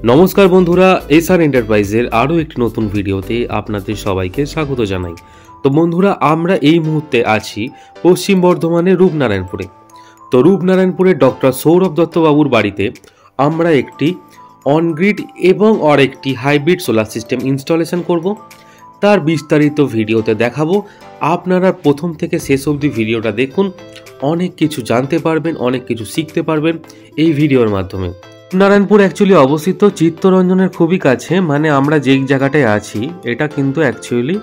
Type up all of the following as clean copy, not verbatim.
নমস্কার বন্ধুরা, এসআর এন্টারপ্রাইজের আরও একটি নতুন ভিডিওতে আপনাদের সবাইকে স্বাগত জানাই। তো বন্ধুরা, আমরা এই মুহূর্তে আছি পশ্চিম বর্ধমানের রূপনারায়ণপুরে। তো রূপনারায়ণপুরে ডক্টর সৌরভ দত্তবাবুর বাড়িতে আমরা একটি অনগ্রিড এবং একটি হাইব্রিড সোলার সিস্টেম ইনস্টলেশন করব। তার বিস্তারিত ভিডিওতে দেখাবো। আপনারা প্রথম থেকে শেষ অবধি ভিডিওটা দেখুন, অনেক কিছু জানতে পারবেন, অনেক কিছু শিখতে পারবেন এই ভিডিওর মাধ্যমে। নারায়ণপুর অ্যাকচুয়ালি অবস্থিত চিত্তরঞ্জনের খুবই কাছে, মানে আমরা যেই জায়গাটায় আছি এটা কিন্তু অ্যাকচুয়ালি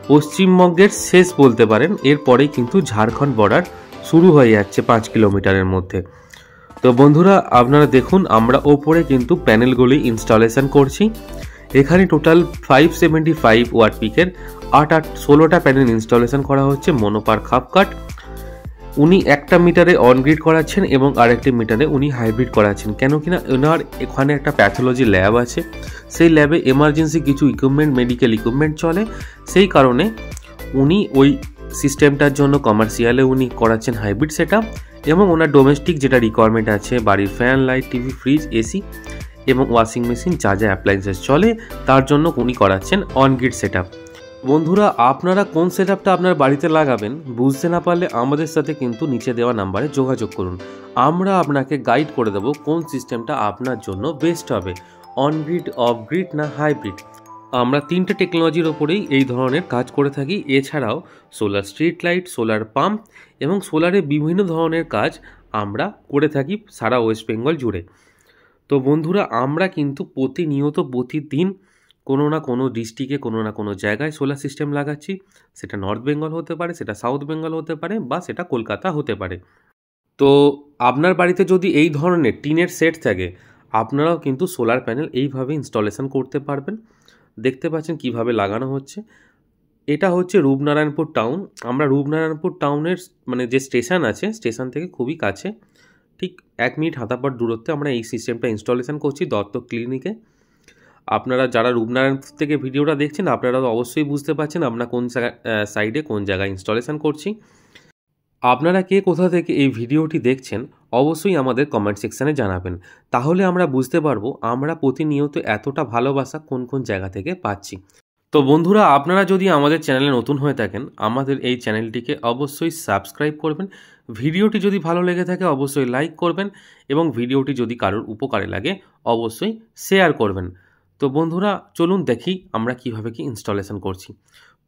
পশ্চিমবঙ্গের শেষ বলতে পারেন। এরপরেই কিন্তু ঝাড়খণ্ড বর্ডার শুরু হয়ে যাচ্ছে 5 কিলোমিটারের মধ্যে। তো বন্ধুরা, আপনারা দেখুন আমরা ওপরে কিন্তু প্যানেলগুলি ইনস্টলেশন করছি। এখানে টোটাল 575 ওয়াট পিকের 16টা প্যানেল ইনস্টলেশন করা হচ্ছে মনোপার খাপ কাট। উনি একটা মিটারে অনগ্রিড করাচ্ছেন এবং আরেকটি মিটারে উনি হাইব্রিড করাচ্ছেন। কেন কিনা ওনার এখানে একটা প্যাথোলজি ল্যাব আছে, সেই ল্যাবে এমার্জেন্সি কিছু ইকুইপমেন্ট, মেডিকেল ইকুইপমেন্ট চলে, সেই কারণে উনি ওই সিস্টেমটার জন্য কমার্শিয়ালে উনি করাচ্ছেন হাইব্রিড সেটআপ। এবং ওনার ডোমেস্টিক যেটা রিকোয়ারমেন্ট আছে, বাড়ির fan, light, TV, fridge, AC এবং ওয়াশিং মেশিন যা যা অ্যাপ্লায়েন্সেস চলে তার জন্য উনি করাচ্ছেন অনগ্রিড সেটআপ। বন্ধুরা, আপনারা কোন সেটআপটা আপনার বাড়িতে লাগাবেন বুঝতে না পারলে আমাদের সাথে কিন্তু নিচে দেওয়া নাম্বারে যোগাযোগ করুন। আমরা আপনাকে গাইড করে দেবো কোন সিস্টেমটা আপনার জন্য বেস্ট হবে, অনগ্রিড, অফগ্রিড না হাইব্রিড। আমরা 3টে টেকনোলজির ওপরেই এই ধরনের কাজ করে থাকি। এছাড়াও solar street light, solar pump এবং সোলারে বিভিন্ন ধরনের কাজ আমরা করে থাকি সারা ওয়েস্ট বেঙ্গল জুড়ে। তো বন্ধুরা, আমরা কিন্তু প্রতিদিন কোনো না কোনো ডিস্ট্রিক্টে কোনো না কোনো জায়গায় সোলার সিস্টেম লাগাচ্ছি। সেটা নর্থ বেঙ্গল হতে পারে, সেটা সাউথ বেঙ্গল হতে পারে, বা সেটা কলকাতা হতে পারে। তো আপনার বাড়িতে যদি এই ধরনের টিনের সেট থাকে, আপনারাও কিন্তু সোলার প্যানেল এইভাবে ইনস্টলেশন করতে পারবেন। দেখতে পাচ্ছেন কিভাবে লাগানো হচ্ছে। এটা হচ্ছে রূপনারায়ণপুর টাউন। আমরা রূপনারায়ণপুর টাউনের মানে যে স্টেশন আছে, স্টেশন থেকে খুবই কাছে, ঠিক 1 মিনিট হাঁটাপথ দূরত্বে আমরা এই সিস্টেমটা ইনস্টলেশন করছি দত্ত ক্লিনিকে। আপনারা যারা রূপনারায়ণপুর থেকে ভিডিওটা দেখছেন, আপনারা তো অবশ্যই বুঝতে পারছেন আমরা কোন সাইডে কোন জায়গায় ইনস্টলেশন করছি। আপনারা কে কোথা থেকে এই ভিডিওটি দেখছেন অবশ্যই আমাদের কমেন্ট সেকশানে জানাবেন, তাহলে আমরা বুঝতে পারবো আমরা প্রতিনিয়ত এতটা ভালোবাসা কোন কোন জায়গা থেকে পাচ্ছি। তো বন্ধুরা, আপনারা যদি আমাদের চ্যানেলে নতুন হয়ে থাকেন, আমাদের এই চ্যানেলটিকে অবশ্যই সাবস্ক্রাইব করবেন। ভিডিওটি যদি ভালো লেগে থাকে অবশ্যই লাইক করবেন এবং ভিডিওটি যদি কারোর উপকারে লাগে অবশ্যই শেয়ার করবেন। তো বন্ধুরা, চলুন দেখি আমরা কিভাবে কি ইনস্টলেশন করছি।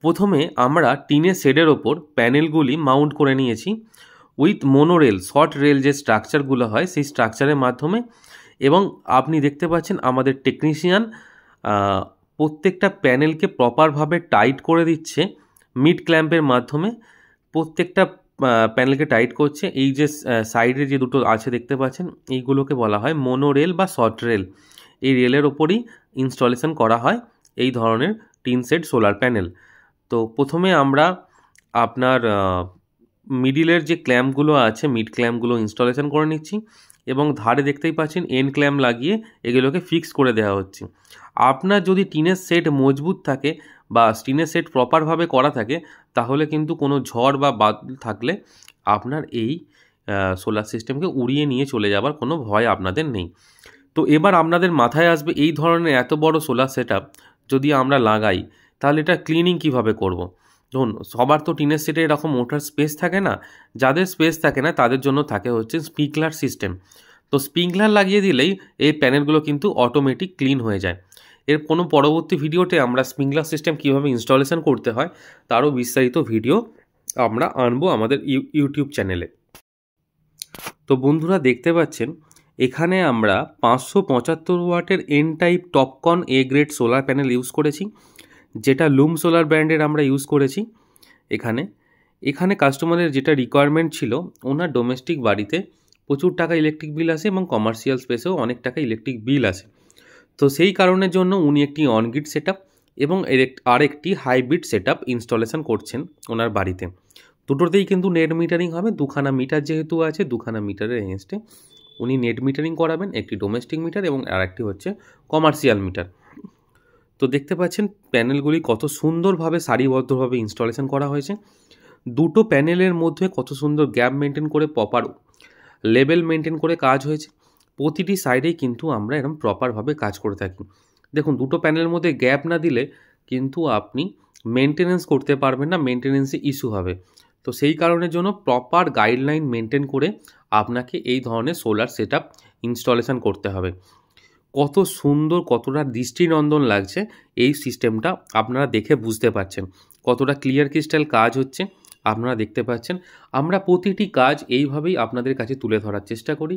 প্রথমে আমরা টিনের শেডের ওপর প্যানেলগুলি মাউন্ট করে নিয়েছি উইথ মোনোরেল, শর্ট রেল যে স্ট্রাকচারগুলো হয় সেই স্ট্রাকচারের মাধ্যমে। এবং আপনি দেখতে পাচ্ছেন আমাদের টেকনিশিয়ান প্রত্যেকটা প্যানেলকে প্রপারভাবে টাইট করে দিচ্ছে মিড ক্ল্যাম্পের মাধ্যমে। প্রত্যেকটা প্যানেলকে টাইট করছে। এই যে সাইডে যে দুটো আছে দেখতে পাচ্ছেন, এইগুলোকে বলা হয় মোনোরেল বা শর্ট রেল। এই রেলের ওপরই ইনস্টলেশন করা হয় এই ধরনের টিন সেট সোলার প্যানেল। তো প্রথমে আমরা আপনার মিডিলের যে ক্ল্যাম্পগুলো আছে, মিড ক্ল্যাম্পগুলো ইনস্টলেশন করে নিচ্ছি এবং ধারে দেখতেই পাচ্ছেন এন্ড ক্ল্যাম্প লাগিয়ে এগুলোকে ফিক্স করে দেওয়া হচ্ছে। আপনার যদি টিনের সেট মজবুত থাকে বা টিনের সেট প্রপারভাবে করা থাকে, তাহলে কিন্তু কোনো ঝড় বা বাদল থাকলে আপনার এই সোলার সিস্টেমকে উড়িয়ে নিয়ে চলে যাবার কোনো ভয় আপনাদের নেই। তো এবার আপনাদের মাথায় আসবে, এই ধরনের এত বড় সোলার সেটআপ যদি আমরা লাগাই তাহলে এটা ক্লিনিং কিভাবে করব। ধরুন, সবার তো টিনের সেটে এরকম মোটার স্পেস থাকে না। যাদের স্পেস থাকে না তাদের জন্য থাকে হচ্ছে স্প্রিংকলার সিস্টেম। তো স্প্রিংকলার লাগিয়ে দিলেই এই প্যানেলগুলো কিন্তু অটোমেটিক ক্লিন হয়ে যায়। এর কোনো পরবর্তী ভিডিওতে আমরা স্প্রিংকলার সিস্টেম কীভাবে ইনস্টলেশন করতে হয় তারও বিস্তারিত ভিডিও আমরা আনবো আমাদের ইউটিউব চ্যানেলে। তো বন্ধুরা, দেখতে পাচ্ছেন এখানে আমরা 575 ওয়াটের N type Topcon A grade solar panel use করেছি, যেটা লুম সোলার ব্র্যান্ডের আমরা ইউজ করেছি। এখানে কাস্টমারের যেটা রিকোয়ারমেন্ট ছিল, ওনার ডোমেস্টিক বাড়িতে প্রচুর টাকা ইলেকট্রিক বিল আসে এবং কমার্শিয়াল স্পেসেও অনেক টাকা ইলেকট্রিক বিল আসে। তো সেই কারণের জন্য উনি একটি অনগ্রিড সেটআপ এবং আরেকটি হাইব্রিড সেটআপ ইনস্টলেশন করছেন ওনার বাড়িতে। দুটোতেই কিন্তু নেট মিটারিং হবে। দুখানা মিটার যেহেতু আছে, দুখানা মিটারের এগেনস্টে উনি নেট মিটারিং করাবেন, একটি ডোমেস্টিক মিটার এবং আরেকটি হচ্ছে কমার্শিয়াল মিটার। তো দেখতে পাচ্ছেন প্যানেলগুলি কত সুন্দরভাবে সারিবদ্ধভাবে ইনস্টলেশন করা হয়েছে। দুটো প্যানেলের মধ্যে কত সুন্দর গ্যাপ মেনটেন করে প্রপার লেভেল মেনটেন করে কাজ হয়েছে। প্রতিটি সাইডেই কিন্তু আমরা এরকম প্রপারভাবে কাজ করে থাকি। দেখুন দুটো প্যানেলের মধ্যে গ্যাপ না দিলে কিন্তু আপনি মেনটেনেন্স করতে পারবেন না, মেনটেনেন্সে ইস্যু হবে। তো সেই কারণের জন্য প্রপার গাইডলাইন মেনটেন করে আপনাকে এই ধরনের সোলার সেটআপ ইনস্টলেশন করতে হবে। কত সুন্দর, কতটা দৃষ্টিনন্দন লাগছে এই সিস্টেমটা আপনারা দেখে বুঝতে পারছেন। কতটা ক্লিয়ার ক্রিস্টাল কাজ হচ্ছে আপনারা দেখতে পাচ্ছেন। আমরা প্রতিটি কাজ এইভাবেই আপনাদের কাছে তুলে ধরার চেষ্টা করি।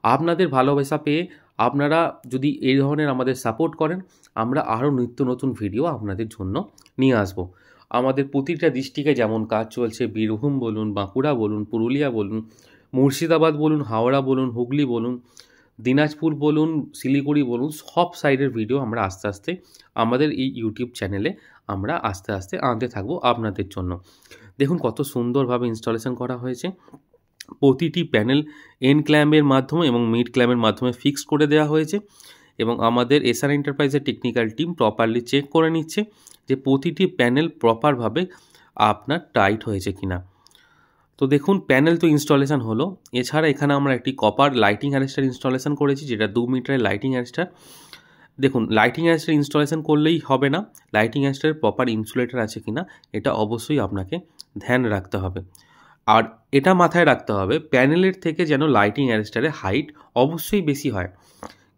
আপনাদের ভালোবাসা পেয়ে আপনারা যদি এই ধরনের আমাদের সাপোর্ট করেন, আমরা আরও নিত্য নতুন ভিডিও আপনাদের জন্য নিয়ে আসব। আমাদের প্রতিটা ডিস্ট্রিক্টে যেমন কাজ চলছে, বীরভূম বলুন, বাঁকুড়া বলুন, পুরুলিয়া বলুন, মুর্শিদাবাদ বলুন, হাওড়া বলুন, হুগলি বলুন, দিনাজপুর বলুন, শিলিগুড়ি বলুন, সব সাইডের ভিডিও আমরা আস্তে আস্তে আমাদের এই ইউটিউব চ্যানেলে আমরা আস্তে আস্তে আনতে থাকবো আপনাদের জন্য। দেখুন কত সুন্দরভাবে ইনস্টলেশন করা হয়েছে। প্রতিটি প্যানেল এন্ড ক্ল্যাম্পের মাধ্যমে এবং মিড ক্ল্যাম্পের মাধ্যমে ফিক্সড করে দেওয়া হয়েছে এবং আমাদের এসআর এন্টারপ্রাইজের টেকনিক্যাল টিম প্রপারলি চেক করে নিচ্ছে যে প্রতিটি প্যানেল প্রপারভাবে আপনার টাইট হয়েছে কিনা। তো দেখুন প্যানেল তো ইনস্টলেশন হলো, এছাড়া এখানে আমরা একটি কপার লাইটিং অ্যারেস্টার ইনস্টলেশন করেছি, যেটা 2 মিটারের লাইটিং অ্যারেস্টার। দেখুন লাইটিং অ্যারেস্টার ইনস্টলেশন করলেই হবে না, লাইটিং অ্যারেস্টারের প্রপার ইনসুলেটর আছে কিনা এটা অবশ্যই আপনাকে ধ্যান রাখতে হবে। আর এটা মাথায় রাখতে হবে প্যানেলের থেকে যেন লাইটিং অ্যারেস্টারের হাইট অবশ্যই বেশি হয়।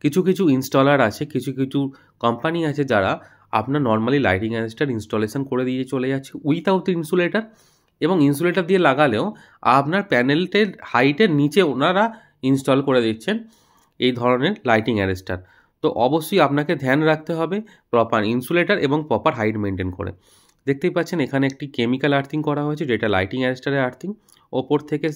কিছু কিছু ইনস্টলার আছে, কিছু কিছু কোম্পানি আছে যারা আপনার নর্মালি লাইটিং অ্যারেস্টার ইনস্টলেশন করে দিয়ে চলে যাচ্ছে উইথাউট ইনসুলেটর, এবং ইনসুলেটর দিয়ে লাগালেও আপনার প্যানেলটের হাইটের নিচে ওনারা ইনস্টল করে দিচ্ছেন এই ধরনের লাইটিং অ্যারেস্টার। তো অবশ্যই আপনাকে ধ্যান রাখতে হবে প্রপার ইনসুলেটর এবং প্রপার হাইট মেনটেন করে। দেখতেই পাচ্ছেন এখানে একটি কেমিক্যাল আর্থিং করা হয়েছে, যেটা লাইটিং অ্যারেস্টারের আর্থিং। ওপর থেকে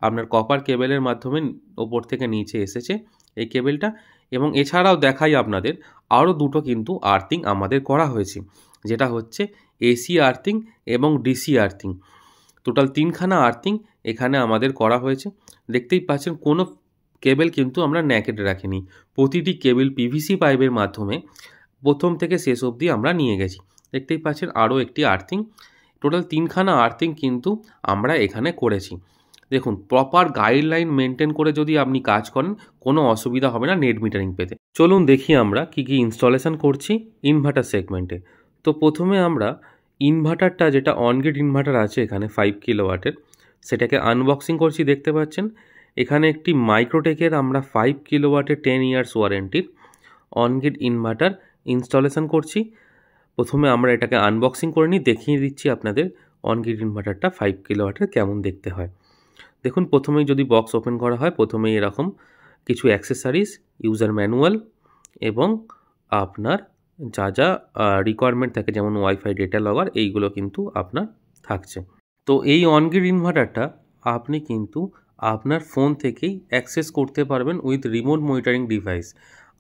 আপনার কপার কেবেলের মাধ্যমে ওপর থেকে নিচে এসেছে এই কেবেলটা, এবং এছাড়াও দেখাই আপনাদের আরও দুটো কিন্তু আর্থিং আমাদের করা হয়েছে, যেটা হচ্ছে এসি আর্থিং এবং ডিসি আর্থিং। টোটাল 3খানা আর্থিং এখানে আমাদের করা হয়েছে। দেখতেই পাচ্ছেন কোনো কেবেল কিন্তু আমরা ন্যাকেড রাখিনি, প্রতিটি কেবেল পিভিসি পাইপের মাধ্যমে প্রথম থেকে শেষ অবধি আমরা নিয়ে গেছি। দেখতেই পাচ্ছেন আরও একটি আর্থিং, টোটাল 3খানা আর্থিং কিন্তু আমরা এখানে করেছি। দেখুন প্রপার গাইডলাইন মেনটেন করে যদি আপনি কাজ করেন কোনো অসুবিধা হবে না নেট মিটারিং পেতে। চলুন দেখি আমরা কি কি ইনস্টলেশন করছি ইনভার্টার সেগমেন্টে। তো প্রথমে আমরা ইনভার্টারটা, যেটা অনগ্রিড ইনভার্টার আছে এখানে 5 কিলোওয়াটের, সেটাকে আনবক্সিং করছি। দেখতে পাচ্ছেন এখানে একটি মাইক্রোটেকের আমরা 5 কিলোওয়াটের 10 ইয়ার্স ওয়ারেন্টির অনগ্রিড ইনভার্টার ইনস্টলেশন করছি। প্রথমে আমরা এটাকে আনবক্সিং করে নিই, দেখিয়ে দিচ্ছি আপনাদের অনগ্রিড ইনভার্টারটা 5 কিলোওয়াটের কেমন দেখতে হয়। দেখুন প্রথমেই যদি বক্স ওপেন করা হয়, প্রথমেই এরকম কিছু অ্যাক্সেসরিজ, ইউজার ম্যানুয়াল এবং আপনার যা যা রিকোয়ারমেন্ট থাকে যেমন ওয়াইফাই, ডেটা লগর, এইগুলো কিন্তু আপনার থাকছে। তো এই অনগ্রিড ইনভার্টারটা আপনি কিন্তু আপনার ফোন থেকেই অ্যাক্সেস করতে পারবেন উইথ রিমোট মনিটরিং ডিভাইস।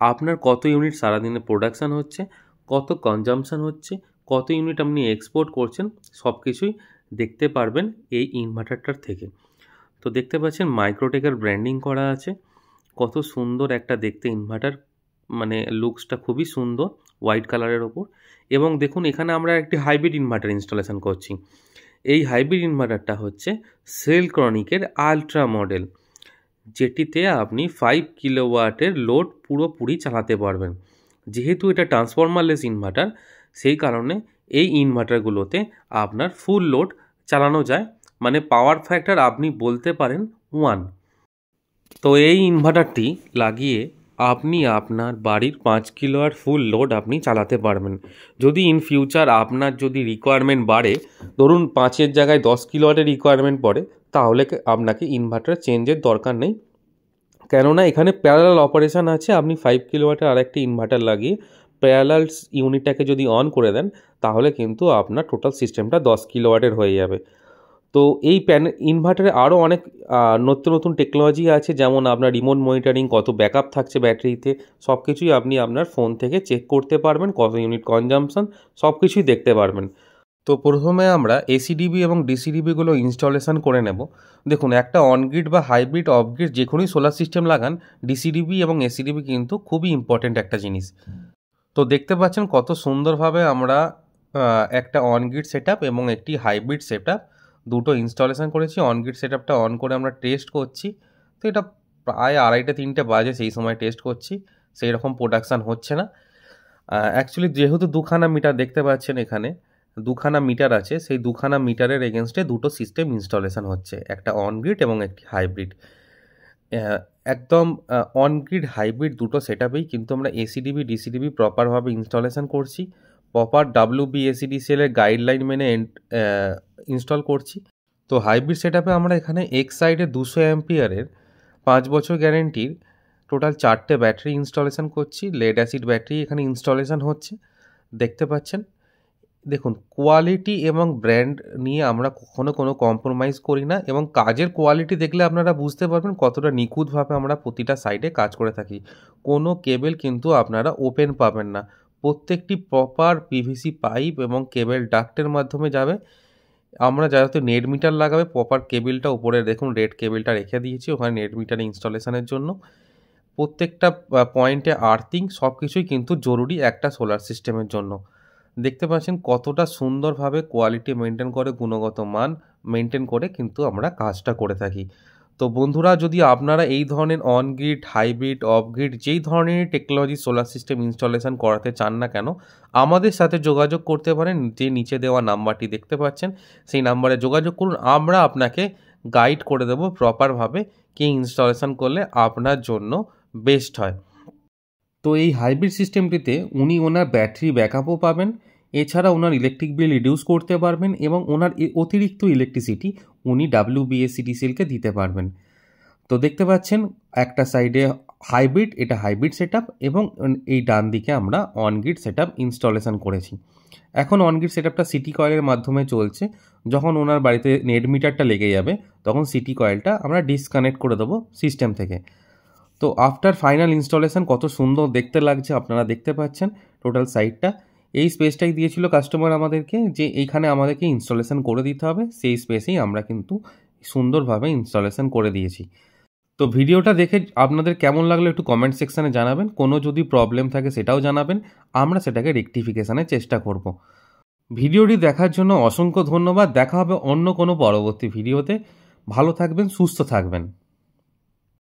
আপনার কত ইউনিট সারাদিনে প্রোডাকশান হচ্ছে, কত কনজামশান হচ্ছে, কত ইউনিট আপনি এক্সপোর্ট করছেন, সব কিছুই দেখতে পারবেন এই ইনভার্টারটার থেকে। তো দেখতে পাচ্ছেন মাইক্রোটেকের ব্র্যান্ডিং করা আছে, কত সুন্দর একটা দেখতে ইনভার্টার, মানে লুকসটা খুবই সুন্দর হোয়াইট কালারের ওপর। এবং দেখুন এখানে আমরা একটি হাইব্রিড ইনভার্টার ইনস্টলেশন করছি। এই হাইব্রিড ইনভার্টারটা হচ্ছে সেলক্রনিকের আলট্রা মডেল, যেটিতে আপনি 5 কিলোওয়াটের লোড পুরোপুরি চালাতে পারবেন। যেহেতু এটা ট্রান্সফরমারলেস ইনভার্টার, সেই কারণে এই ইনভার্টারগুলোতে আপনার ফুল লোড চালানো যায়, মানে পাওয়ার ফ্যাক্টর আপনি বলতে পারেন 1। তো এই ইনভার্টারটি লাগিয়ে আপনি আপনার বাড়ির 5 কিলোওয়াট ফুল লোড আপনি চালাতে পারবেন। যদি ইন ফিউচার আপনার যদি রিকোয়ারমেন্ট বাড়ে, ধরুন 5-এর জায়গায় 10 কিলোওয়াটের রিকোয়ারমেন্ট পড়ে, তাহলে আপনাকে ইনভার্টার চেঞ্জের দরকার নেই, কেননা এখানে প্যারালাল অপারেশান আছে। আপনি 5 কিলোওয়াটের আরেকটি ইনভার্টার লাগিয়ে প্যারালাল ইউনিটটাকে যদি অন করে দেন, তাহলে কিন্তু আপনার টোটাল সিস্টেমটা 10 কিলোওয়াটের হয়ে যাবে। তো এই ইনভার্টারে আরও অনেক নতুন নতুন টেকনোলজি আছে, যেমন আপনার রিমোট মনিটরিং, কত ব্যাকআপ থাকছে ব্যাটারিতে, সব কিছুই আপনি আপনার ফোন থেকে চেক করতে পারবেন, কত ইউনিট কনজাম্পশন, সব কিছুই দেখতে পারবেন। তো প্রথমে আমরা এসিডিবি এবং ডিসিডিবিগুলো ইনস্টলেশন করে নেব। দেখুন একটা অনগ্রিড বা হাইব্রিড অফগ্রিড যে কোনোই সোলার সিস্টেম লাগান, ডিসিডিবি এবং এসিডিবি কিন্তু খুবই ইম্পর্ট্যান্ট একটা জিনিস। তো দেখতে পাচ্ছেন কত সুন্দরভাবে আমরা একটা অনগ্রিড সেটআপ এবং একটি হাইব্রিড সেটআপ দুটো ইনস্টলেশন করেছি। অনগ্রিড সেটআপটা অন করে আমরা টেস্ট করছি। তো এটা প্রায় 2:30-3টে বাজে সেই সময় টেস্ট করছি, সেই রকম প্রোডাকশান হচ্ছে না। অ্যাকচুয়ালি যেহেতু দুখানা মিটার দেখতে পাচ্ছেন এখানে, দুখানা মিটার আছে, সেই দুখানা মিটারের এগেনস্টে দুটো সিস্টেম ইনস্টলেশন হচ্ছে, একটা অন গ্রিড এবং একটি হাইব্রিড। একদম অন গ্রিড হাইব্রিড দুটো সেটআপেই কিন্তু আমরা এসিডিবি ডিসিডিবি প্রপারভাবে ইনস্টলেশন করছি, প্রপার WBACDCL-এর গাইডলাইন মেনে ইনস্টল করছি। তো হাইব্রিড সেটআপে আমরা এখানে এক্সাইডের 200 অ্যাম্পিয়ারের 5 বছর গ্যারেন্টির টোটাল 4টে ব্যাটারি ইনস্টলেশন করছি। লেড অ্যাসিড ব্যাটারি এখানে ইনস্টলেশন হচ্ছে, দেখতে পাচ্ছেন। দেখুন, কোয়ালিটি এবং ব্র্যান্ড নিয়ে আমরা কখনো কোনো কম্প্রোমাইজ করি না, এবং কাজের কোয়ালিটি দেখলে আপনারা বুঝতে পারবেন কতটা নিখুঁতভাবে আমরা প্রতিটা সাইডে কাজ করে থাকি। কোনো কেবেল কিন্তু আপনারা ওপেন পাবেন না, প্রত্যেকটি প্রপার PVC পাইপ এবং কেবেল ডাক্টের মাধ্যমে যাবে। আমরা যাতে নেট মিটার লাগাবে, প্রপার কেবেলটা উপরে দেখুন রেড কেবেলটা রেখে দিয়েছি ওখানে নেট মিটার ইনস্টলেশনের জন্য। প্রত্যেকটা পয়েন্টে আর্থিং সব কিছুই কিন্তু জরুরি একটা সোলার সিস্টেমের জন্য। দেখতে পাচ্ছেন কতটা সুন্দরভাবে কোয়ালিটি মেনটেন করে, গুণগত মান মেনটেন করে কিন্তু আমরা কাজটা করে থাকি। তো বন্ধুরা, যদি আপনারা এই ধরনের on grid, hybrid, of grid যেই ধরনের টেকনোলজি সোলার সিস্টেম ইনস্টলেশন করাতে চান না কেন, আমাদের সাথে যোগাযোগ করতে পারেন। যে নিচে দেওয়া নাম্বারটি দেখতে পাচ্ছেন, সেই নাম্বারে যোগাযোগ করুন। আমরা আপনাকে গাইড করে দেবো প্রপারভাবে কি ইনস্টলেশন করলে আপনার জন্য বেস্ট হয়। তো এই হাইব্রিড সিস্টেমটিতে উনি ওনার ব্যাটারি ব্যাকআপও পাবেন, এছাড়া ওনার ইলেকট্রিক বিল রিডিউস করতে পারবেন, এবং ওনার অতিরিক্ত ইলেকট্রিসিটি উনি WBACDCL-কে দিতে পারবেন। তো দেখতে পাচ্ছেন একটা সাইডে হাইব্রিড, এটা হাইব্রিড সেটআপ, এবং এই ডান দিকে আমরা অন গ্রিড সেটআপ ইনস্টলেশন করেছি। এখন অন গ্রিড সেটআপটা সিটি কয়েলের মাধ্যমে চলছে। যখন ওনার বাড়িতে নেট মিটারটা লেগে যাবে তখন সিটি কয়েলটা আমরা ডিসকানেক্ট করে দেবো সিস্টেম থেকে। তো আফটার ফাইনাল ইনস্টলেশন কত সুন্দর দেখতে লাগছে আপনারা দেখতে পাচ্ছেন টোটাল সাইটটা। এই স্পেসটাই দিয়েছিল কাস্টমার আমাদেরকে, যে এইখানে আমাদেরকে ইনস্টলেশন করে দিতে হবে, সেই স্পেসেই আমরা কিন্তু সুন্দরভাবে ইনস্টলেশন করে দিয়েছি। তো ভিডিওটা দেখে আপনাদের কেমন লাগলো একটু কমেন্ট সেকশানে জানাবেন। কোনো যদি প্রবলেম থাকে সেটাও জানাবেন, আমরা সেটাকে রেকটিফিকেশানের চেষ্টা করব। ভিডিওটি দেখার জন্য অসংখ্য ধন্যবাদ। দেখা হবে অন্য কোনো পরবর্তী ভিডিওতে। ভালো থাকবেন, সুস্থ থাকবেন।